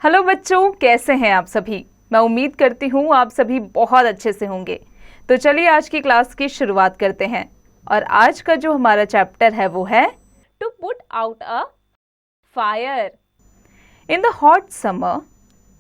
Hello बच्चों, कैसे हैं आप सभी। मैं उम्मीद करती हूँ आप सभी बहुत अच्छे से होंगे। तो चलिए आज की क्लास की शुरुआत करते हैं। और आज का जो हमारा चैप्टर है वो है to put out a fire. In the hot summer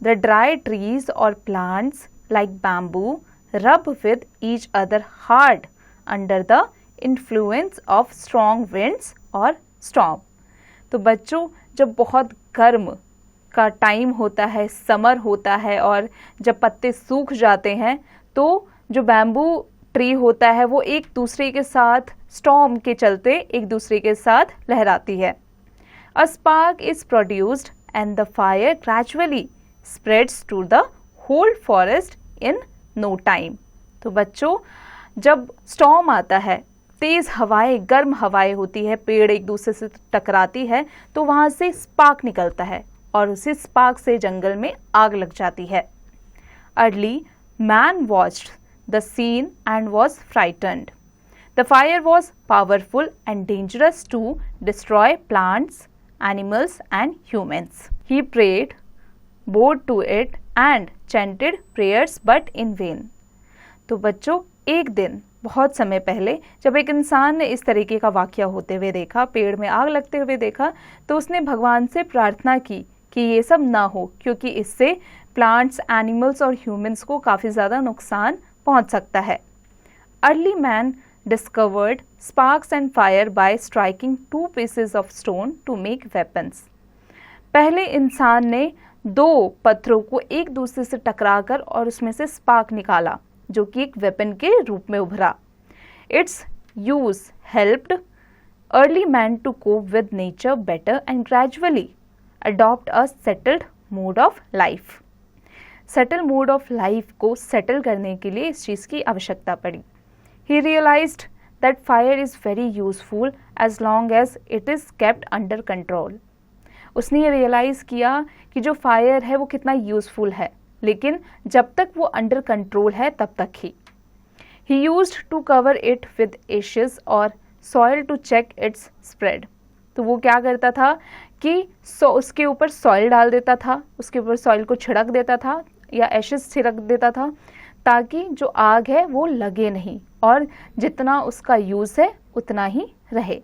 the dry trees और plants like bamboo rub with each other hard under the influence of strong winds और स्टॉर्म। तो बच्चों, जब बहुत गर्म का टाइम होता है, समर होता है, और जब पत्ते सूख जाते हैं तो जो बैम्बू ट्री होता है वो एक दूसरे के साथ स्टॉर्म के चलते एक दूसरे के साथ लहराती है। A spark is produced and the fire gradually spreads to the whole forest in no time. तो बच्चों, जब स्टॉर्म आता है, तेज हवाएं, गर्म हवाएं होती है, पेड़ एक दूसरे से टकराती है तो वहां से स्पार्क निकलता है और उसी स्पार्क से जंगल में आग लग जाती है। Early man watched the scene and was frightened. The fire was powerful and dangerous to destroy plants, animals and humans. He prayed, bowed to it and chanted prayers but in vain. तो बच्चों, एक दिन बहुत समय पहले जब एक इंसान ने इस तरीके का वाकया होते हुए देखा, पेड़ में आग लगते हुए देखा, तो उसने भगवान से प्रार्थना की कि ये सब ना हो, क्योंकि इससे प्लांट्स, एनिमल्स और ह्यूमंस को काफ़ी ज़्यादा नुकसान पहुंच सकता है। Early man discovered sparks and fire by striking 2 pieces of stone to make weapons. पहले इंसान ने 2 पत्थरों को एक दूसरे से टकराकर और उसमें से स्पार्क निकाला, जो कि एक वेपन के रूप में उभरा। Its use helped early man to cope with nature better and gradually adopt a settled mode of life. Settle mode of life को सेटल करने के लिए इस चीज़ की आवश्यकता पड़ी। He realized that fire is very useful as long as it is kept under control. उसने ये रियलाइज़ किया कि जो फायर है वो कितना यूजफुल है, लेकिन जब तक वो अंडर कंट्रोल है तब तक ही। He used to cover it with ashes और soil to check its spread. तो वो क्या करता था कि उसके ऊपर सॉइल डाल देता था, उसके ऊपर सॉइल को छिड़क देता था या एशेस छिड़क देता था, ताकि जो आग है वो लगे नहीं और जितना उसका यूज़ है उतना ही रहे।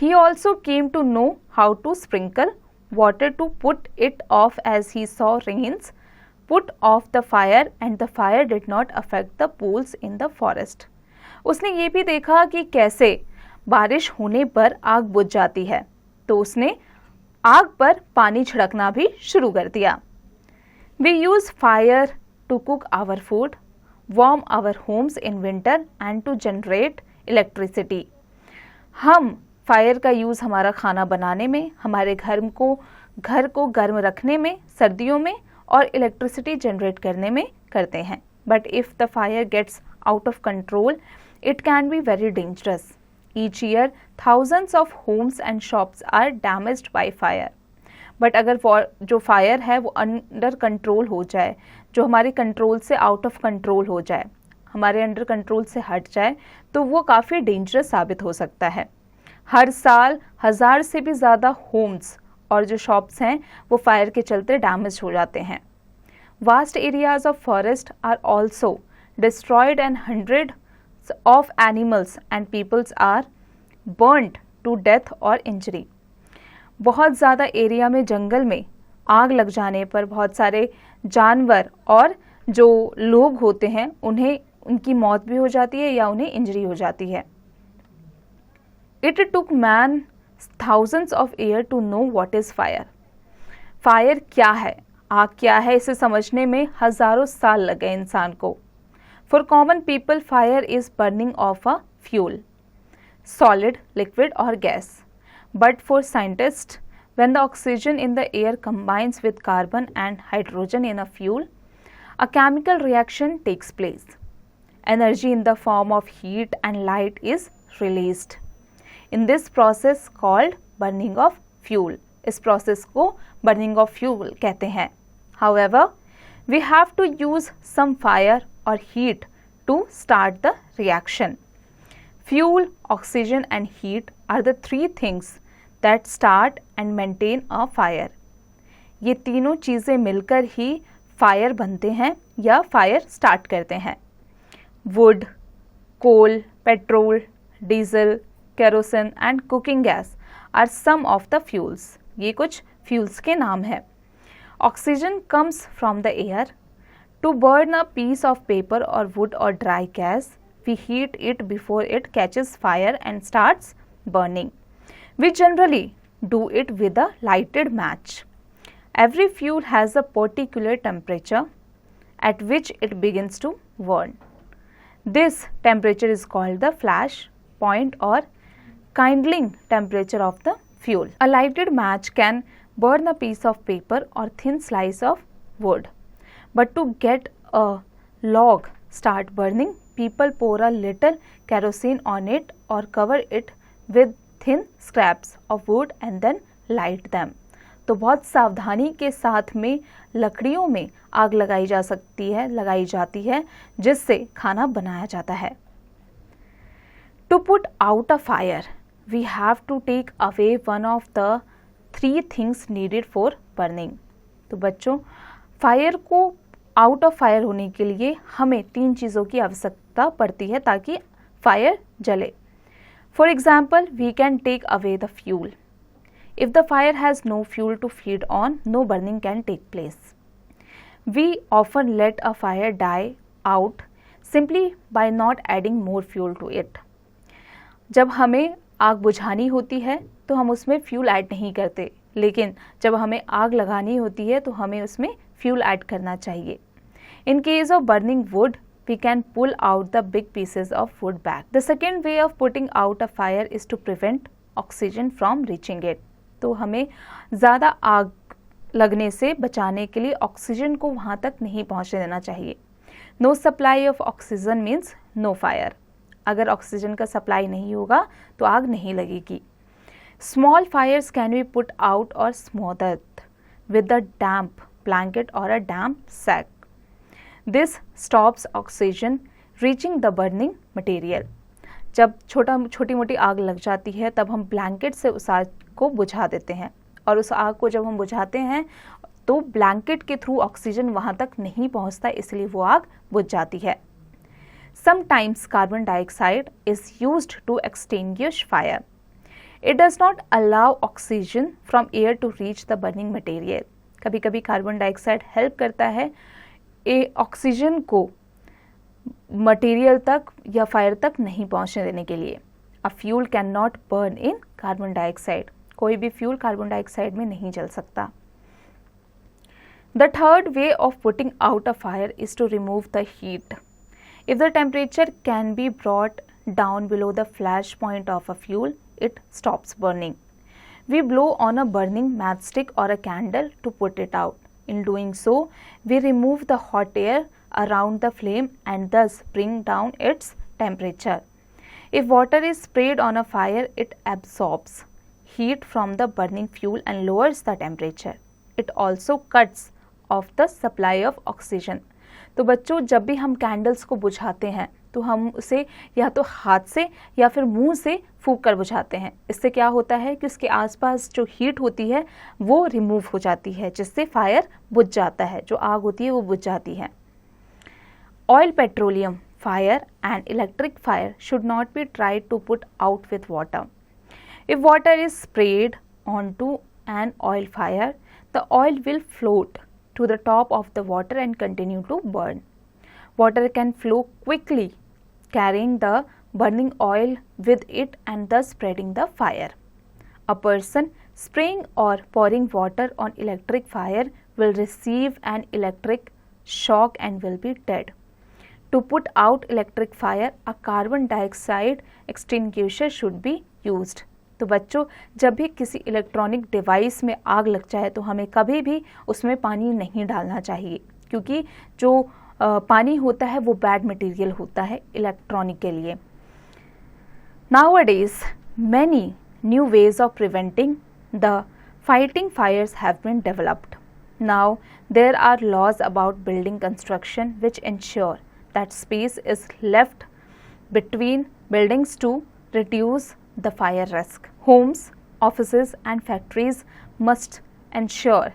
He also came to know how to sprinkle water to put it off as he saw rains put off the fire and the fire did not affect the pools in the forest. उसने ये भी देखा कि कैसे बारिश होने पर आग बुझ जाती है, तो उसने आग पर पानी छिड़कना भी शुरू कर दिया। We use fire to cook our food, warm our homes in winter and to generate electricity. हम फायर का यूज़ हमारा खाना बनाने में, हमारे घर को गर्म रखने में सर्दियों में और इलेक्ट्रिसिटी जनरेट करने में करते हैं। But if the fire gets out of control it can be very dangerous. Each year thousands of homes and shops are damaged by fire. But अगर जो फायर है वो अंडर कंट्रोल हो जाए, जो हमारे कंट्रोल से आउट ऑफ कंट्रोल हो जाए, हमारे अंडर कंट्रोल से हट जाए, तो वो काफ़ी डेंजरस साबित हो सकता है। हर साल 1000 से भी ज़्यादा होम्स और जो शॉप्स हैं वो फायर के चलते डैमेज हो जाते हैं। Vast areas of forest are also destroyed and hundreds of animals and peoples are burned to death और इंजरी। बहुत ज़्यादा एरिया में, जंगल में आग लग जाने पर बहुत सारे जानवर और जो लोग होते हैं उनकी मौत भी हो जाती है या उन्हें इंजरी हो जाती है। It took man thousands of years to know what is fire. Fire क्या है, आग क्या है, इसे समझने में हजारों साल लगे इंसान को। For common people, fire is burning of a fuel, solid, liquid or gas. But for scientists, when the oxygen in the air combines with carbon and hydrogen in a fuel, a chemical reaction takes place. Energy in the form of heat and light is released. In this process called burning of fuel. इस process को burning of fuel कहते हैं। However, we have to use some fire or heat to start the reaction. Fuel, oxygen and heat are the 3 things that start and maintain a fire. ये तीनों चीज़ें मिलकर ही fire बनते हैं या फायर स्टार्ट करते हैं। Wood, coal, petrol, diesel, kerosene and cooking gas are some of the fuels. ये कुछ फ्यूल्स के नाम हैं। Oxygen comes from the air. To burn a piece of paper और वुड और dry gas, we heat it before it catches fire and starts burning. We generally do it with a lighted match. Every fuel has a particular temperature at which it begins to burn. This temperature is called the flash point or kindling temperature of the fuel. A lighted match can burn a piece of paper or thin slice of wood. But to get a log start burning, people pour a little kerosene on it or cover it with thin scraps of wood and then light them. तो बहुत सावधानी के साथ में लकड़ियों में आग लगाई जाती है जिससे खाना बनाया जाता है। To put out a fire, we have to take away one of the 3 things needed for burning. तो बच्चों, फायर को आउट ऑफ फायर होने के लिए हमें 3 चीज़ों की आवश्यकता पड़ती है ताकि फायर जले। For example, we can take away the fuel. If the fire has no fuel to feed on, no burning can take place. We often let a fire die out simply by not adding more fuel to it. जब हमें आग बुझानी होती है तो हम उसमें fuel add नहीं करते, लेकिन जब हमें आग लगानी होती है तो हमें उसमें फ्यूल ऐड करना चाहिए। In case of burning wood, we can pull out the big pieces of wood back. The second way of putting out a fire is to prevent oxygen from reaching it. तो हमें ज़्यादा आग लगने से बचाने के लिए ऑक्सीजन को वहाँ तक नहीं पहुँचने देना चाहिए। No supply of oxygen means no fire. अगर ऑक्सीजन का सप्लाई नहीं होगा तो आग नहीं लगेगी। Small fires can be put out or smothered with a damp blanket or a damp sack. This stops oxygen reaching the burning material. जब छोटी मोटी आग लग जाती है तब हम ब्लैंकेट से उस आग को बुझा देते हैं, और उस आग को जब हम बुझाते हैं तो ब्लैंकेट के थ्रू ऑक्सीजन वहाँ तक नहीं पहुँचता, इसलिए वो आग बुझ जाती है। Sometimes carbon dioxide is used to extinguish fire. It does not allow oxygen from air to reach the burning material. कभी कभी कार्बन डाइऑक्साइड हेल्प करता है ऑक्सीजन को मटेरियल तक या फायर तक नहीं पहुंचने देने के लिए। A fuel can not burn in carbon dioxide. कोई भी फ्यूल कार्बन डाइऑक्साइड में नहीं जल सकता। The third way of putting out a fire is to remove the heat. If the temperature can be brought down below the flash point of a fuel, it stops burning. We blow on a burning matchstick or a candle to put it out. In doing so, we remove the hot air around the flame and thus bring down its temperature. If water is sprayed on a fire, it absorbs heat from the burning fuel and lowers the temperature. It also cuts off the supply of oxygen. तो बच्चों, जब भी हम candles को बुझाते हैं तो हम उसे या तो हाथ से या फिर मुंह से फूंक कर बुझाते हैं। इससे क्या होता है कि उसके आसपास जो हीट होती है वो रिमूव हो जाती है, जिससे फायर बुझ जाता है, जो आग होती है वो बुझ जाती है। Oil, petroleum fire and electric fire should not be tried to put out with water. If water is spread on to an oil fire, the oil will float to the top of the water and continue to burn. Water can flow quickly, carrying the burning oil with it and thus spreading the fire. A person spraying or pouring water on electric fire will receive an electric shock and will be dead. To put out electric fire, a carbon dioxide extinguisher should be used. तो बच्चों, जब भी किसी electronic device में आग लग जाए तो हमें कभी भी उसमें पानी नहीं डालना चाहिए, क्योंकि जो पानी होता है वो बैड मटेरियल होता है इलेक्ट्रॉनिक के लिए। Nowadays, many new ways of preventing the fighting fires have been developed. Now, there are laws about building construction which ensure that space is left between buildings to reduce the fire risk. Homes, offices and factories must ensure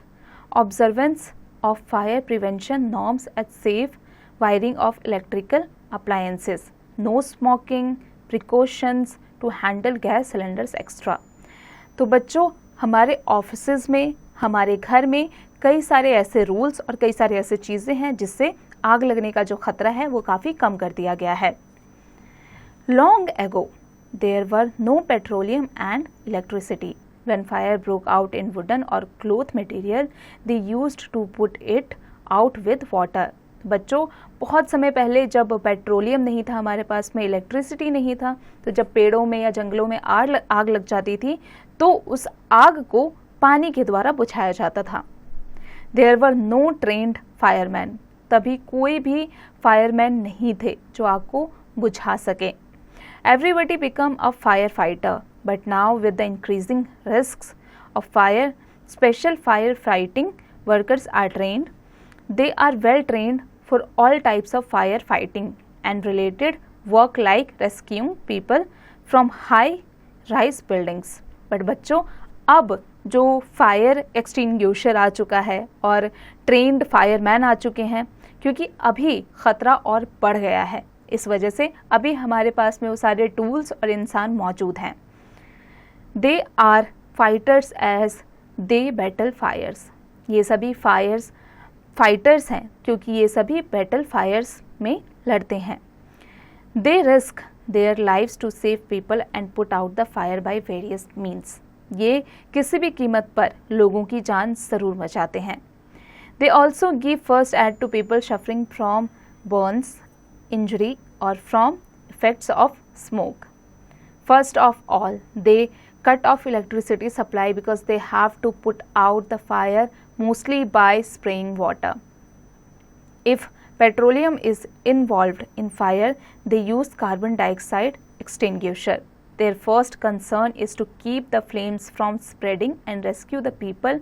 observance of fire prevention norms at safe wiring of electrical appliances, no smoking, precautions to handle gas cylinders extra। तो बच्चों, हमारे offices में, हमारे घर में कई सारे ऐसे रूल्स और कई सारे ऐसे चीज़ें हैं जिससे आग लगने का जो खतरा है वो काफ़ी कम कर दिया गया है। Long ago, there were no petroleum and electricity. When fire broke out in wooden or cloth material, they used to put it out with water. बच्चों, बहुत समय पहले जब पेट्रोलियम नहीं था हमारे पास में, इलेक्ट्रिसिटी नहीं था, तो जब पेड़ों में या जंगलों में आग लग जाती थी तो उस आग को पानी के द्वारा बुझाया जाता था। There were no trained firemen. तभी कोई भी फायरमैन नहीं थे जो आग को बुझा सके। Everybody became a firefighter, but now with the increasing risks of fire, special firefighting workers are trained. They are well trained for all types of firefighting and related work like rescuing people from high-rise buildings. But बच्चों, अब जो fire extinguisher आ चुका है और trend fireman आ चुके हैं, क्योंकि अभी ख़तरा और बढ़ गया है, इस वजह से अभी हमारे पास में वो सारे टूल्स और इंसान मौजूद हैं। They are fighters as they battle fires. ये सभी फाइटर्स हैं क्योंकि ये सभी बैटल फायर्स में लड़ते हैं। They risk their lives to save people and put out the fire by various means. ये किसी भी कीमत पर लोगों की जान ज़रूर बचाते हैं। They also give first aid to people suffering from burns, injury or from effects of smoke. First of all, they cut off electricity supply because they have to put out the fire mostly by spraying water. If petroleum is involved in fire, they use carbon dioxide extinguisher. Their first concern is to keep the flames from spreading and rescue the people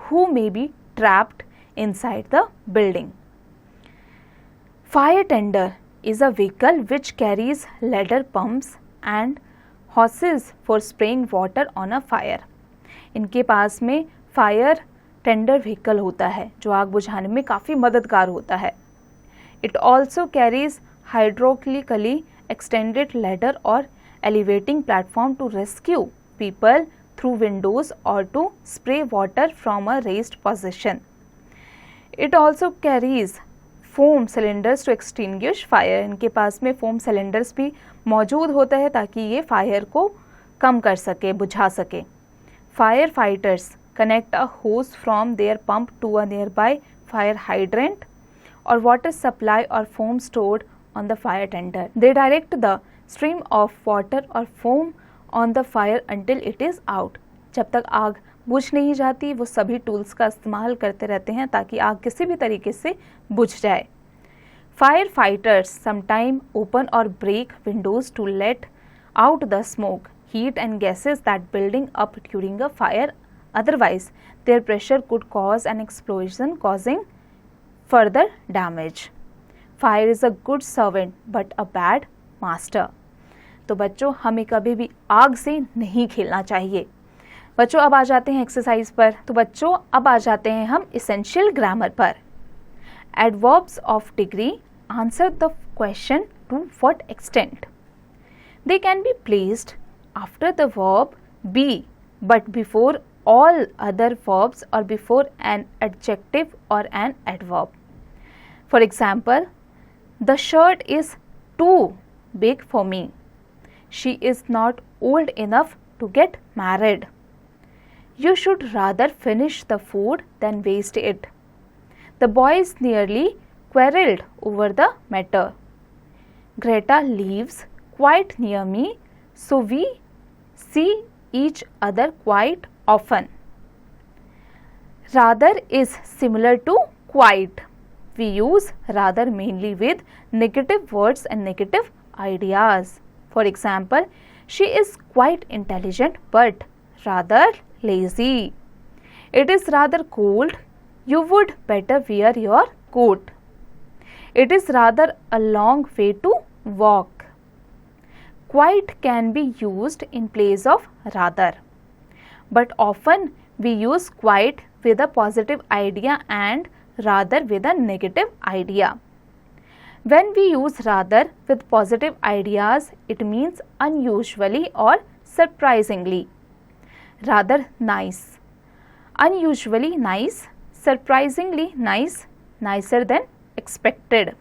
who may be trapped inside the building. Fire tender is a vehicle which carries ladder pumps and hoses for spraying water on a fire. इनके पास में fire tender vehicle होता है जो आग बुझाने में काफ़ी मददगार होता है। It also carries hydraulically extended ladder or elevating platform to rescue people through windows or to spray water from a raised position. It also carries foam cylinders to extinguish fire. इनके पास में फोम सिलेंडर्स भी मौजूद होता है ताकि ये fire को कम कर सके, बुझा सके। Fire fighters connect a hose from their pump to a nearby fire hydrant और वाटर सप्लाई और foam stored on the fire tender. They direct the stream of water और foam on the fire until it is out. जब तक आग बुझ नहीं जाती वो सभी टूल्स का इस्तेमाल करते रहते हैं ताकि आग किसी भी तरीके से बुझ जाए। फायर फाइटर्स समटाइम ओपन और break windows to let out the smoke, heat and gases that building up during a fire, otherwise their pressure could cause an explosion causing further damage. Fire is a good servant but a bad master. तो बच्चों, हमें कभी भी आग से नहीं खेलना चाहिए। बच्चों, अब आ जाते हैं एक्सरसाइज पर। तो बच्चों, अब आ जाते हैं हम इसेंशियल ग्रामर पर। Adverbs of degree answer the question to what extent. They can be placed after the verb be but before all other verbs or before an adjective or an adverb. For example, the shirt is too big for me. She is not old enough to get married. You should rather finish the food than waste it. The boys nearly quarreled over the matter. Greta lives quite near me, so we see each other quite often. Rather is similar to quite. We use rather mainly with negative words and negative ideas. For example, she is quite intelligent but rather lazy. It is rather cold. You would better wear your coat. It is rather a long way to walk. Quite can be used in place of rather, but often we use quite with a positive idea and rather with a negative idea. When we use rather with positive ideas, it means unusually or surprisingly. Rather nice, unusually nice, surprisingly nice, nicer than expected.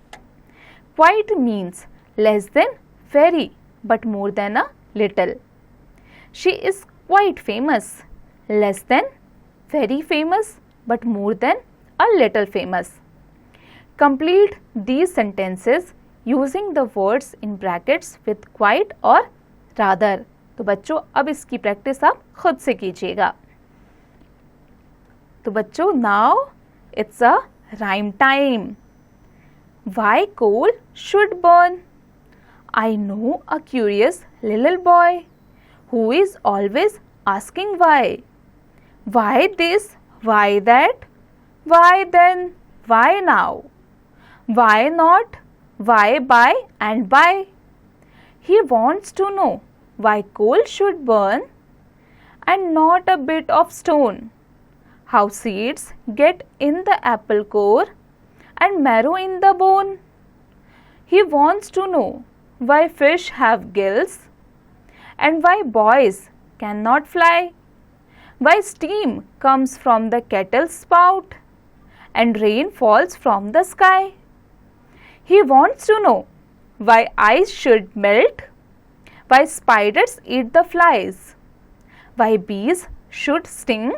Quite means less than very but more than a little. She is quite famous, less than very famous but more than a little famous. Complete these sentences using the words in brackets with quite और rather. तो बच्चों अब इसकी practice आप खुद से कीजिएगा. तो बच्चों now it's a rhyme time. Why coal should burn? I know a curious little boy who is always asking why. Why this? Why that? Why then? Why now? Why not? Why by and by? He wants to know why coal should burn and not a bit of stone. How seeds get in the apple core and marrow in the bone. He wants to know why fish have gills and why boys cannot fly. Why steam comes from the kettle's spout and rain falls from the sky. He wants to know why ice should melt, why spiders eat the flies, why bees should sting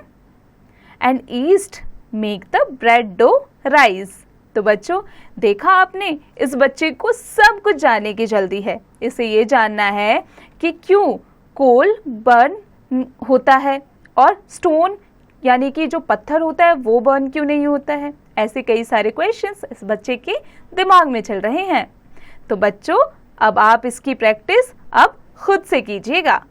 and yeast make the bread dough rise. तो बच्चों देखा आपने, इस बच्चे को सब कुछ जानने की जल्दी है. इसे ये जानना है कि क्यों कोल बर्न होता है और स्टोन यानी कि जो पत्थर होता है वो बर्न क्यों नहीं होता है. ऐसे कई सारे क्वेश्चंस इस बच्चे के दिमाग में चल रहे हैं. तो बच्चों अब आप इसकी प्रैक्टिस अब खुद से कीजिएगा.